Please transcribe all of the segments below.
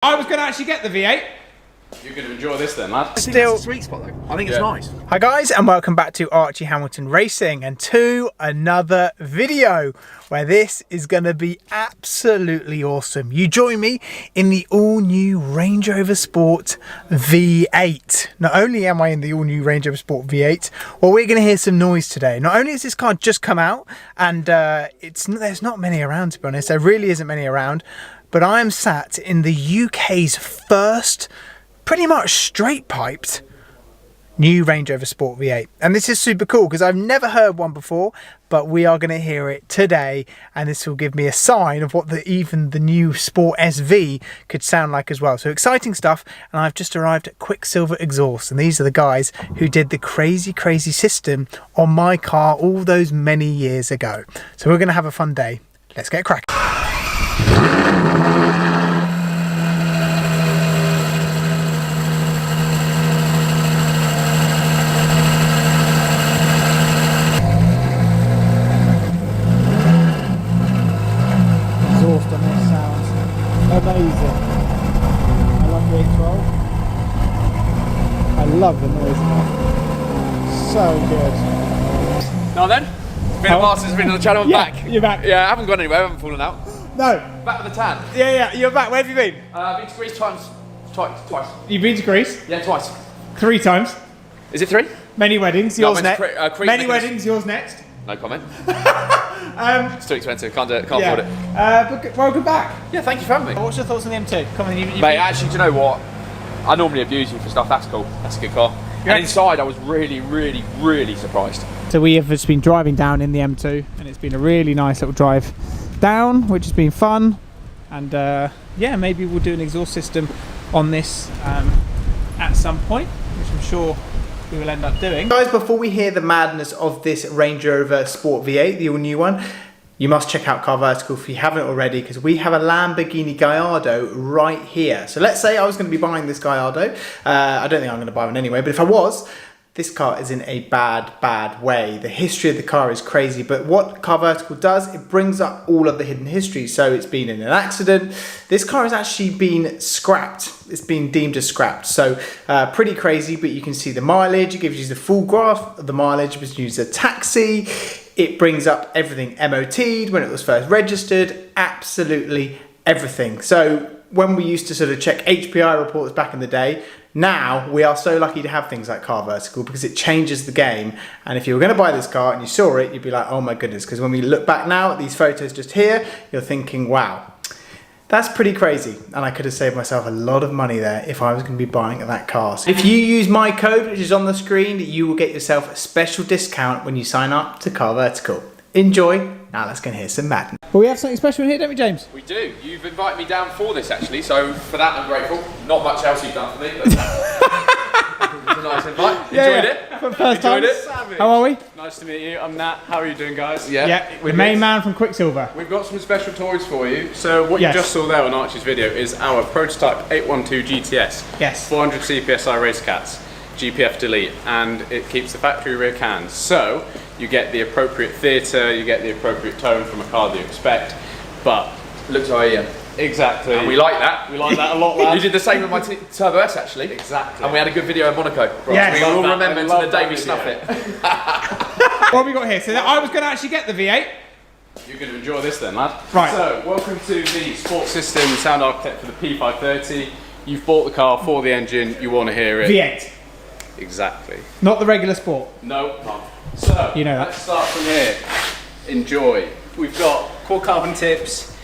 I was going to actually get the V8. You're going to enjoy this then, lad. Still, it's a sweet spot though. I think it's nice. Hi guys, and welcome back to Archie Hamilton Racing and to another video where this is going to be absolutely awesome. You join me in the all-new Range Rover Sport V8. Not only am I in the all-new Range Rover Sport V8, well, we're going to hear some noise today. Not only has this car just come out, and there's not many around, to be honest. There really isn't many around, but I am sat in the UK's first pretty much straight piped new Range Rover Sport V8, and this is super cool because I've never heard one before, but we are going to hear it today, and this will give me a sign of what even the new Sport SV could sound like as well. So exciting stuff. And I've just arrived at QUICKSILVER Exhaust, and these are the guys who did the crazy system on my car all those many years ago. So we're going to have a fun day. Let's get cracking. Amazing. I love the 812. I love the noise of that. So good. Now then, it's been a while since I've been on the channel. I'm back. You're back. Yeah, I haven't gone anywhere. I haven't fallen out. No. Back with the tan. Yeah, you're back. Where have you been? Been to Greece twice. You've been to Greece? Yeah, twice. 3 times. Is it 3? Many weddings. No, yours next. Many weddings. Yours next. No comment. It's too expensive. Can't do it. Can't afford it. But welcome back. Yeah, thank you for having me. What's your thoughts on the M2? Come on, Mate, actually, do you know what? I normally abuse you for stuff. That's cool. That's a good car. And inside, I was really surprised. So we have just been driving down in the M2, and it's been a really nice little drive down, which has been fun. And yeah, maybe we'll do an exhaust system on this at some point, which I'm sure we will end up doing. Guys, before we hear the madness of this Range Rover Sport V8, the all new one, you must check out Car Vertical if you haven't already, because we have a Lamborghini Gallardo right here. So let's say I was going to be buying this Gallardo. I don't think I'm going to buy one anyway, but if I was, this car is in a bad way. The history of the car is crazy, but what Car Vertical does, it brings up all of the hidden history. So it's been in an accident. This car has actually been scrapped. It's been deemed as scrapped. So pretty crazy, but you can see the mileage. It gives you the full graph of the mileage. It was used as a taxi. It brings up everything MOT'd when it was first registered, absolutely everything. So when we used to sort of check HPI reports back in the day, now we are so lucky to have things like Car Vertical because it changes the game. And if you were going to buy this car and you saw it, you'd be like, oh my goodness, because when we look back now at these photos just here, you're thinking, wow, that's pretty crazy. And I could have saved myself a lot of money there if I was going to be buying that car. So if you use my code, which is on the screen, you will get yourself a special discount when you sign up to Car Vertical. Enjoy. Now let's go and hear some madness. Well, we have something special in here, don't we, James? We do. You've invited me down for this, actually, so for that I'm grateful. Not much else you've done for me, but it was a nice invite. Enjoyed it. For the first time. Enjoyed it. How are we? Nice to meet you. I'm Nat. How are you doing, guys? Yeah, the main man from QUICKSILVER. We've got some special toys for you. So what you just saw there on Archie's video is our prototype 812 GTS. Yes. 400 CPSI race cats, GPF delete, and it keeps the factory rear cans. So you get the appropriate theatre, you get the appropriate tone from a car that you expect, but looks like Ian. Exactly. And we like that. We like that a lot, lads. You did the same with my Turbo S, actually. Exactly. And we had a good video in Monaco. Yes. We all remember to the day we snuff it. What have we got here? So I was going to actually get the V8. You're going to enjoy this then, lad. Right. So, welcome to the Sports System Sound Architect for the P530. You've bought the car for the engine, you want to hear it. V8. Exactly. Not the regular Sport. No, not. So, you know that. Let's start from here. Enjoy. We've got core carbon tips.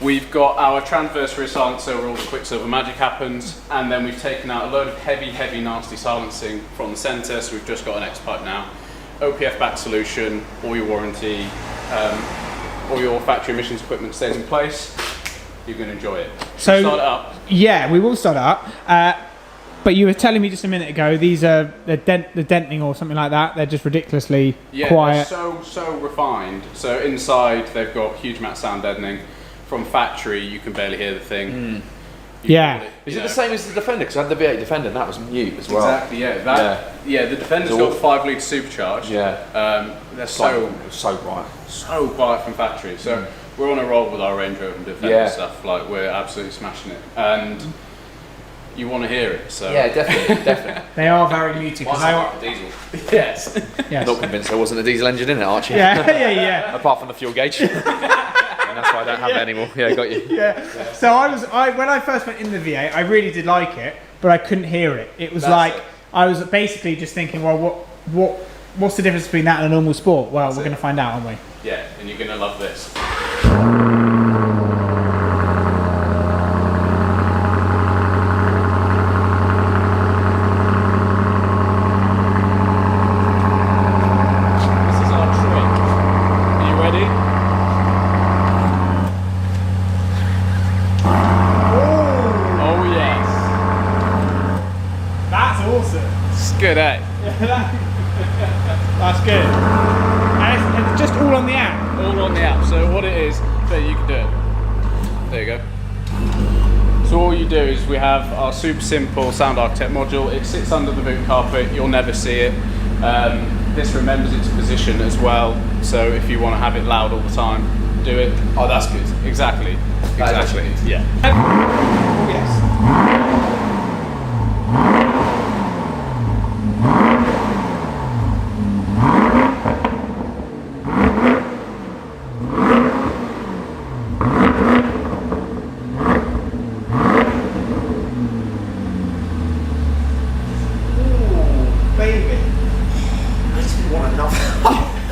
We've got our transverse rear silencer where all the QUICKSILVER magic happens, and then we've taken out a load of heavy, nasty silencing from the centre, so we've just got an X-pipe now. OPF back solution, all your warranty, all your factory emissions equipment stays in place. You're going to enjoy it. So start it up. Yeah, we will start it up. But you were telling me just a minute ago, these are the denting or something like that. They're just ridiculously quiet. They're so refined. So inside they've got huge amount of sound deadening. From factory, you can barely hear the thing. Yeah. Is it the same as the Defender? Because I had the V8 Defender and that was mute as well. Exactly, yeah. The Defender's got 5 litre supercharged. Yeah. They're so quiet. So quiet from factory. So we're on a roll with our Range Rover and Defender stuff. Like, we're absolutely smashing it, and you want to hear it. So yeah, definitely, definitely. They are very muted. Mine's like a diesel. Yes. Not convinced there wasn't a diesel engine in it, Archie. Yeah. Apart from the fuel gauge. And that's why I don't have it anymore. Yeah, got you. Yeah. So when I first went in the V8, I really did like it, but I couldn't hear it. It was I was basically just thinking, well, what's the difference between that and a normal sport? Well, we're going to find out, aren't we? Yeah, and you're going to love this. This is our trick. Are you ready? Oh yes. That's awesome. It's good, eh? That's good. And it's just all on the app. All on the app. So what it is, there you can do it. There you go. So all you do is we have our super simple sound architect module. It sits under the boot carpet. You'll never see it. This remembers its position as well. So if you want to have it loud all the time, do it. Oh, that's good. Exactly. Exactly. Yeah. Yes.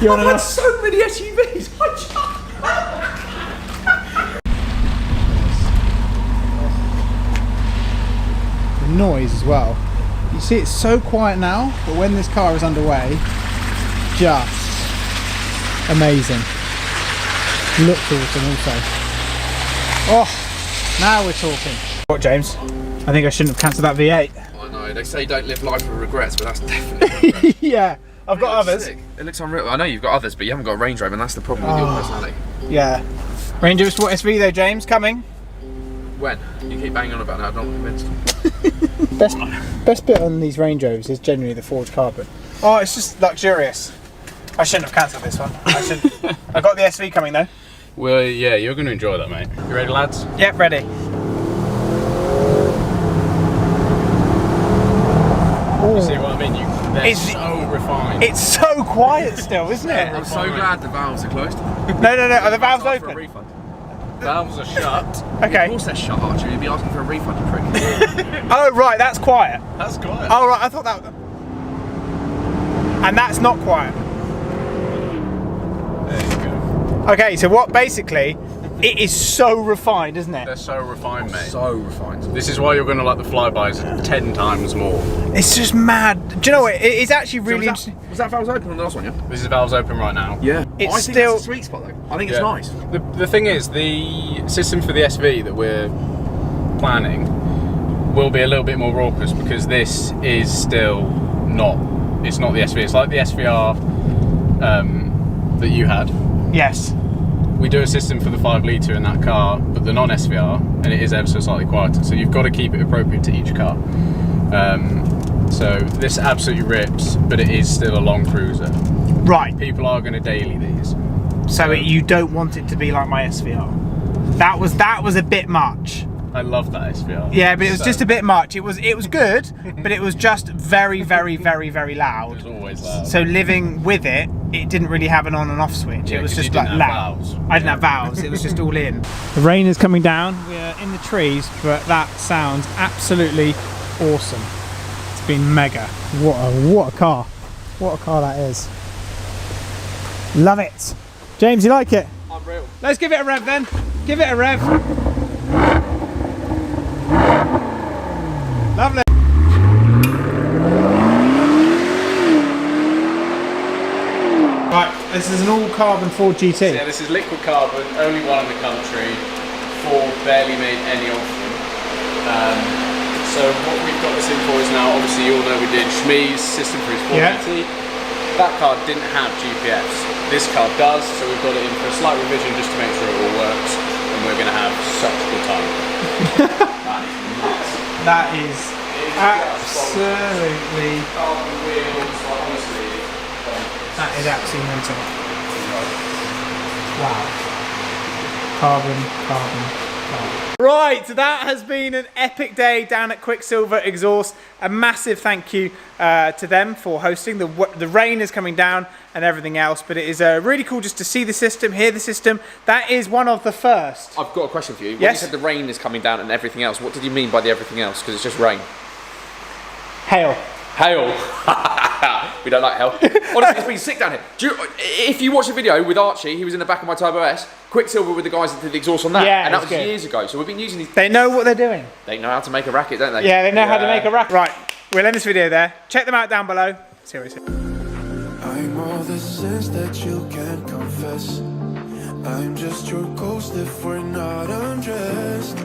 You want to know? So many SUVs. The noise as well. You see, it's so quiet now, but when this car is underway, just amazing. Looks awesome also. Oh, now we're talking. What, James? I think I shouldn't have cancelled that V8. I know, they say don't live life with regrets, but that's definitely a regret. Yeah, I've got others. Sick. It looks unreal. I know you've got others, but you haven't got a Range Rover, and that's the problem with your personality. Yeah. Range Rover Sport SV though, James, coming. When? You keep banging on about that, I'm not convinced. Best bit on these Range Rovers is generally the forged carbon. Oh, it's just luxurious. I shouldn't have cancelled this one. I got the SV coming though. Well, yeah, you're going to enjoy that, mate. You ready, lads? Yep, ready. You see what I mean? They're so refined. It's so quiet still, isn't it? I'm so glad the valves are closed. No, are the valves Ask for a open? refund. Valves are shut. Okay. Of course they're shut, Archie. You'd be asking for a refund, you prick. Oh, right, that's quiet. That's quiet. Oh, right, I thought that was... And that's not quiet. There you go. Okay, so what basically, it is so refined, isn't it? They're so refined, mate. So refined. This is why you're going to like the flybys 10 times more. It's just mad. Do you know what? It's actually really interesting. Was that valves open on the last one, yeah? This is valves open right now. Yeah. It's I think still... that's a sweet spot though. I think it's Yeah. nice. The thing is, the system for the SV that we're planning will be a little bit more raucous because this is still not, it's not the SV. It's like the SVR that you had. Yes. We do a system for the 5 litre in that car, but the non-SVR, and it is ever so slightly quieter. So you've got to keep it appropriate to each car. So this absolutely rips, but it is still a long cruiser. Right. People are going to daily these. So you don't want it to be like my SVR. That was a bit much. I love that SVR. Yeah, but it was just a bit much. It was good, but it was just very, very, very, very It loud. was always loud. So living with it, it didn't really have an on and off switch. Yeah, It was 'cause just you like didn't have loud. valves. I didn't have valves. It was just all in. The rain is coming down. We're in the trees, but that sounds absolutely awesome. It's been mega. What a car! What a car that is. Love it. James, you like it? Unreal. Let's give it a rev then. Give it a rev. Lovely. Right, this is an all carbon Ford GT. So yeah, this is liquid carbon, only one in the country. Ford barely made any of them. So what we've got this in for is now, obviously you all know we did Shmee's system for his Ford GT. That car didn't have GPFs. This car does, so we've got it in for a slight revision just to make sure it all works, and we're going to have such a good time. That is nuts. That is absolutely... Carbon wheels, like, honestly. That is absolutely mental. Wow. carbon, carbon. Right, so that has been an epic day down at Quicksilver Exhaust. A massive thank you to them for hosting. The rain is coming down and everything else, but it is really cool just to see the system, hear the system. That is one of the first. I've got a question for you. When Yes? you said the rain is coming down and everything else, what did you mean by the everything else? Because it's just rain. Hail. Hail. We don't like hail. Honestly, it's been sick down here. If you watch the video with Archie, he was in the back of my Turbo S, Quicksilver with the guys that did the exhaust on that. Yeah, and that it's was good. years ago. So we've been using these. They know what they're doing. They know how to make a racket, don't they? Yeah, they know how to make a racket. Right, we'll end this video there. Check them out down below. See what we see. I'm all the sins that you can't confess. I'm just your ghost if we're not undressed.